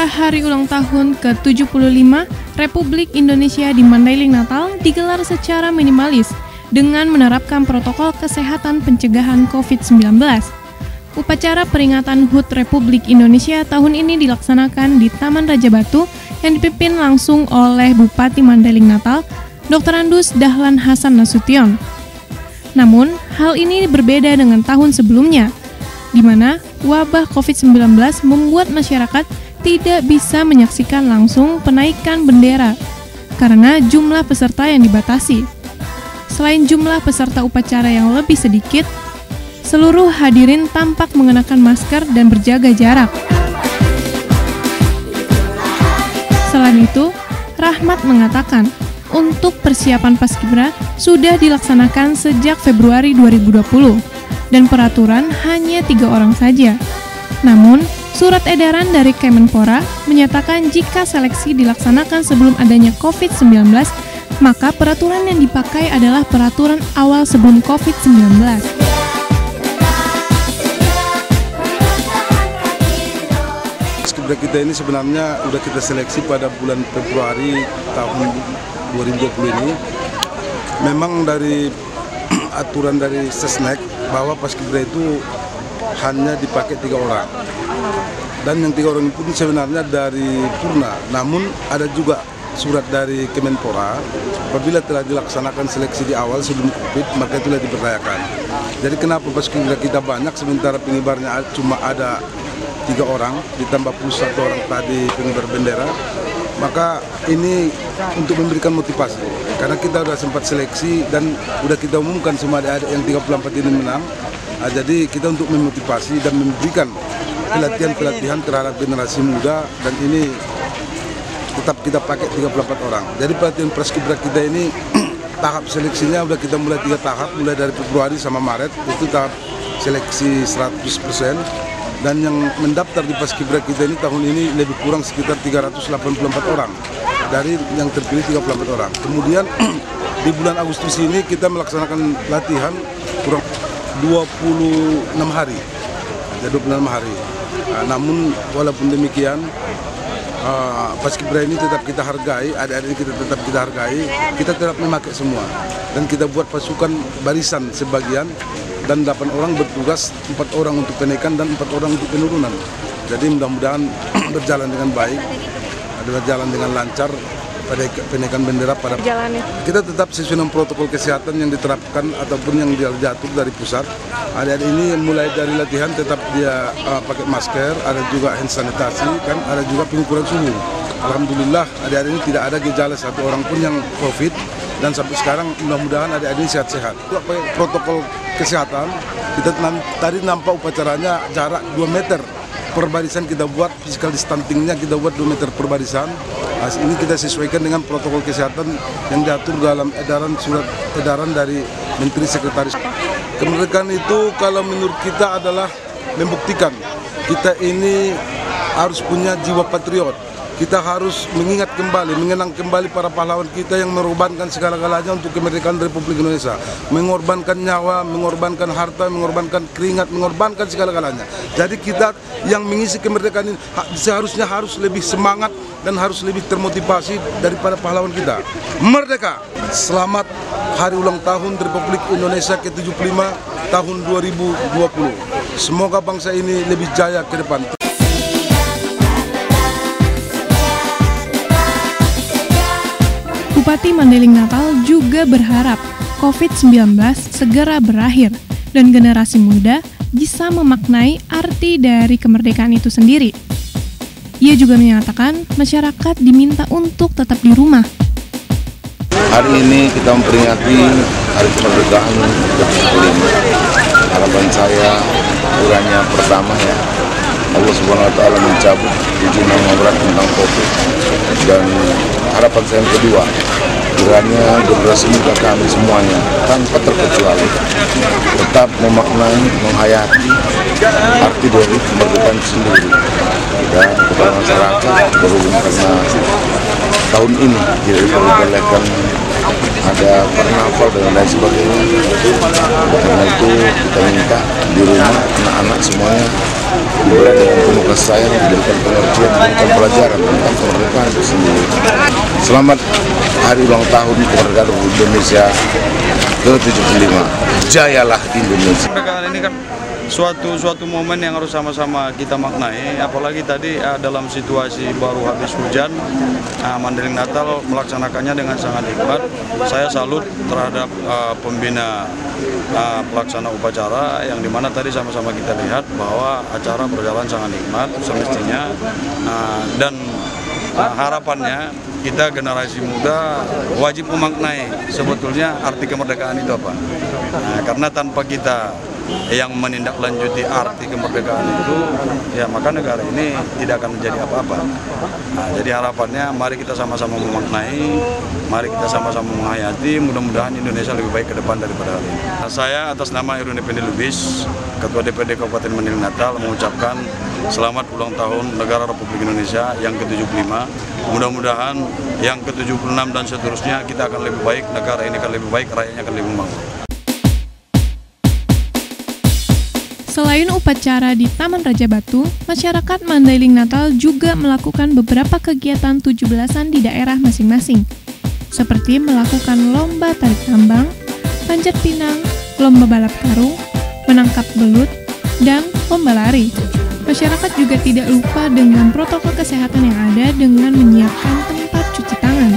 Upacara hari ulang tahun ke-75 Republik Indonesia di Mandailing Natal digelar secara minimalis dengan menerapkan protokol kesehatan pencegahan COVID-19. Upacara peringatan HUT Republik Indonesia tahun ini dilaksanakan di Taman Raja Batu yang dipimpin langsung oleh Bupati Mandailing Natal, Dr. Andus Dahlan Hasan Nasution. Namun, hal ini berbeda dengan tahun sebelumnya, di mana wabah COVID-19 membuat masyarakat tidak bisa menyaksikan langsung penaikan bendera karena jumlah peserta yang dibatasi. Selain jumlah peserta upacara yang lebih sedikit, seluruh hadirin tampak mengenakan masker dan berjaga jarak. Selain itu, Rahmat mengatakan untuk persiapan Paskibra sudah dilaksanakan sejak Februari 2020 dan peraturan hanya 3 orang saja. Namun, surat edaran dari Kemenpora menyatakan jika seleksi dilaksanakan sebelum adanya COVID-19, maka peraturan yang dipakai adalah peraturan awal sebelum COVID-19. Paskibra kita ini sebenarnya udah kita seleksi pada bulan Februari tahun 2020 ini. Memang dari aturan dari Sesnek bahwa Paskibra itu hanya dipakai 3 orang. Dan yang 3 orang itu sebenarnya dari Purna. Namun ada juga surat dari Kemenpora, apabila telah dilaksanakan seleksi di awal sebelum COVID, maka itulah diberdayakan. Jadi kenapa Paskibra kita banyak sementara pengibarnya cuma ada 3 orang, ditambah plus 1 orang tadi pengibar bendera, maka ini untuk memberikan motivasi. Karena kita sudah sempat seleksi dan sudah kita umumkan semua adik-adik yang 34 ini menang. Jadi kita untuk memotivasi dan memberikan pelatihan-pelatihan terhadap generasi muda, dan ini tetap kita pakai 34 orang. Jadi pelatihan Paskibra kita ini tahap seleksinya sudah kita mulai 3 tahap, mulai dari Februari sama Maret, itu tahap seleksi 100%. Dan yang mendaftar di Paskibra kita ini tahun ini lebih kurang sekitar 384 orang dari yang terpilih 34 orang. Kemudian di bulan Agustus ini kita melaksanakan latihan kurang 26 hari, ya 26 hari. Namun walaupun demikian, Paskibra ini tetap kita hargai, adik-adik kita tetap kita hargai, kita tetap memakai semua. Dan kita buat pasukan barisan sebagian, dan 8 orang bertugas, 4 orang untuk kenaikan dan 4 orang untuk penurunan. Jadi mudah-mudahan berjalan dengan baik, berjalan dengan lancar pada penaikan bendera pada jalannya. Kita tetap sesuai dengan protokol kesehatan yang diterapkan ataupun yang diatur dari pusat. Adik-adik ini mulai dari latihan tetap dia pakai masker, ada juga hand sanitasi, kan ada juga pengukuran suhu. Alhamdulillah adik-adik ini tidak ada gejala satu orang pun yang COVID, dan sampai sekarang mudah-mudahan adik-adik ini sehat-sehat. Protokol kesehatan, kita tadi nampak upacaranya jarak 2 meter per barisan kita buat, physical distancingnya kita buat 2 meter per barisan. Ini kita sesuaikan dengan protokol kesehatan yang diatur dalam surat edaran dari Menteri Sekretaris. Kemerdekaan itu kalau menurut kita adalah membuktikan kita ini harus punya jiwa patriot. Kita harus mengingat kembali, mengenang kembali para pahlawan kita yang mengorbankan segala-galanya untuk kemerdekaan Republik Indonesia. Mengorbankan nyawa, mengorbankan harta, mengorbankan keringat, mengorbankan segala-galanya. Jadi kita yang mengisi kemerdekaan ini seharusnya harus lebih semangat dan harus lebih termotivasi daripada pahlawan kita. Merdeka! Selamat Hari Ulang Tahun Republik Indonesia ke-75 tahun 2020. Semoga bangsa ini lebih jaya ke depan. Bupati Mandailing Natal juga berharap COVID-19 segera berakhir dan generasi muda bisa memaknai arti dari kemerdekaan itu sendiri. Ia juga menyatakan masyarakat diminta untuk tetap di rumah. Hari ini kita memperingati Hari Kemerdekaan ke-75. Harapan saya kiranya pertama ya, Allah Subhanahu wa Ta'ala mencabut ujian yang berat tentang COVID, dan harapan saya yang kedua, kiranya generasi muda kami semuanya tanpa terkecuali tetap memaknai, menghayati arti dari kemerdekaan sendiri, dan kepada masyarakat berhubung karena tahun ini diperbolehkan ada karnaval dan lain sebagainya. Karena itu kita minta di rumah anak-anak semuanya diberi dengan penuh tugas saya memberikan pengertian, memberikan pelajaran tentang kemerdekaan itu sendiri. Selamat hari ulang tahun kemerdekaan Republik Indonesia ke-75. Jayalah Indonesia. Kemerdekaan ini kan suatu momen yang harus sama-sama kita maknai, apalagi tadi dalam situasi baru habis hujan, Mandailing Natal melaksanakannya dengan sangat hikmat. Saya salut terhadap pembina pelaksana upacara yang dimana tadi sama-sama kita lihat bahwa acara berjalan sangat hikmat semestinya, dan harapannya kita generasi muda wajib memaknai sebetulnya arti kemerdekaan itu apa. Karena tanpa kita yang menindaklanjuti arti kemerdekaan itu, ya maka negara ini tidak akan menjadi apa-apa. Jadi harapannya mari kita sama-sama memaknai, mari kita sama-sama menghayati, mudah-mudahan Indonesia lebih baik ke depan daripada hari ini. Saya atas nama Irwin Effendi Lubis, Ketua DPD Kabupaten Mandailing Natal, mengucapkan selamat ulang tahun Negara Republik Indonesia yang ke-75. Mudah-mudahan yang ke-76 dan seterusnya kita akan lebih baik, negara ini akan lebih baik, rakyatnya akan lebih makmur. Selain upacara di Taman Raja Batu, masyarakat Mandailing Natal juga melakukan beberapa kegiatan 17-an di daerah masing-masing, seperti melakukan lomba tarik tambang, panjat pinang, lomba balap karung, menangkap belut, dan lomba lari. Masyarakat juga tidak lupa dengan protokol kesehatan yang ada dengan menyiapkan tempat cuci tangan.